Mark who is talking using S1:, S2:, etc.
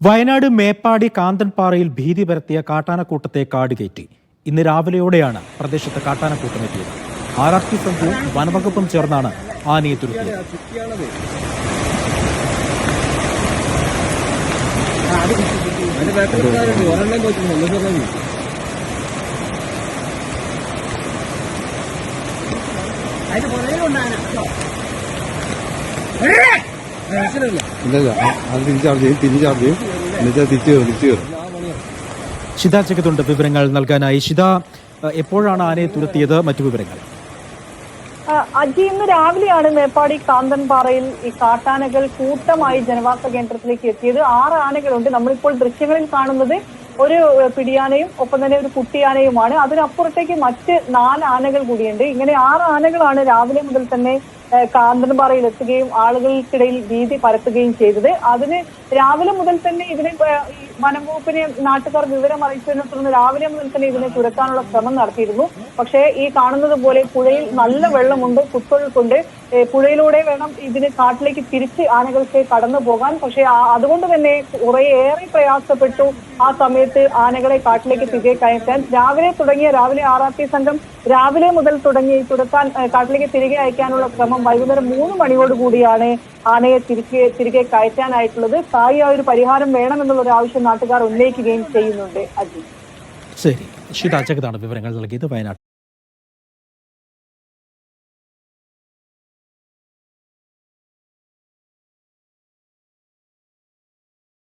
S1: വയനാട് മേപ്പാടി കാന്തൻപാറയിൽ ഭീതി പരത്തിയ കാട്ടാനക്കൂട്ടത്തെ കാടുകയറ്റി. ഇന്ന് രാവിലെയോടെയാണ് പ്രദേശത്ത് കാട്ടാനക്കൂട്ടമെത്തിയത്. RRT സംഘവും വനവകുപ്പും ചേർന്നാണ് ആനയെ തുരത്തിയത്. ഷിത ജഗതുണ്ട് വിവരങ്ങൾ നൽകാനായി. ഷിത, എപ്പോഴാണ് ആനയെ തുരത്തിയത്? മറ്റു വിവരങ്ങൾ.
S2: അജി, ഇന്ന് രാവിലെയാണ് മേപ്പാടി കാന്തൻപാറയിൽ ഈ കാട്ടാനകൾ കൂട്ടമായി ജനവാസ കേന്ദ്രത്തിലേക്ക് എത്തിയത്. 6 ആനകളുണ്ട്. നമ്മളിപ്പോൾ ദൃശ്യങ്ങളിൽ കാണുന്നത് ഒരു പിടിയാനയും ഒപ്പം തന്നെ ഒരു കുട്ടിയാനയുമാണ്. അതിനപ്പുറത്തേക്ക് മറ്റ് 4 ആനകൾ കൂടിയുണ്ട്. ഇങ്ങനെ 6 ആനകളാണ് രാവിലെ മുതൽ തന്നെ കാന്തൻപാറയിൽ എത്തുകയും ആളുകൾക്കിടയിൽ ഭീതി പരത്തുകയും ചെയ്തത്. അതിന് രാവിലെ മുതൽ തന്നെ ഇതിനെ വനംവകുപ്പിനെ നാട്ടുകാർ വിവരം അറിയിച്ചതിനെ തുടർന്ന് രാവിലെ മുതൽ തന്നെ ഇതിനെ തുരത്താനുള്ള ശ്രമം നടത്തിയിരുന്നു. പക്ഷേ ഈ കാണുന്നത് പോലെ പുഴയിൽ നല്ല വെള്ളമുണ്ട്, കുത്തൊഴുക്കുണ്ട്. പുഴയിലൂടെ വേണം ഇതിന് കാട്ടിലേക്ക് തിരിച്ച് ആനകൾക്ക് കടന്നു പോകാൻ. പക്ഷേ അതുകൊണ്ട് തന്നെ കുറേയേറെ പ്രയാസപ്പെട്ടു ആ സമയത്ത് ആനകളെ കാട്ടിലേക്ക് തിരികെ കയറ്റാൻ. രാവിലെ RRT സംഘം രാവിലെ മുതൽ തുടങ്ങി തുരത്താൻ കാട്ടിലേക്ക് തിരികെ അയക്കാനുള്ള ശ്രമം വൈകുന്നേരം 3 മണിയോടുകൂടിയാണ് ആനയെ തിരികെ കയറ്റാനായിട്ടുള്ളത്. സ്ഥായിയായ ഒരു പരിഹാരം വേണമെന്നുള്ള ഒരു ആവശ്യം നാട്ടുകാർ ഉന്നയിക്കുകയും ചെയ്യുന്നുണ്ട്. അജി,
S1: ശരി, ഷിത ജഗതാണ് വിവരങ്ങൾ നൽകിയത്. വയനാട്.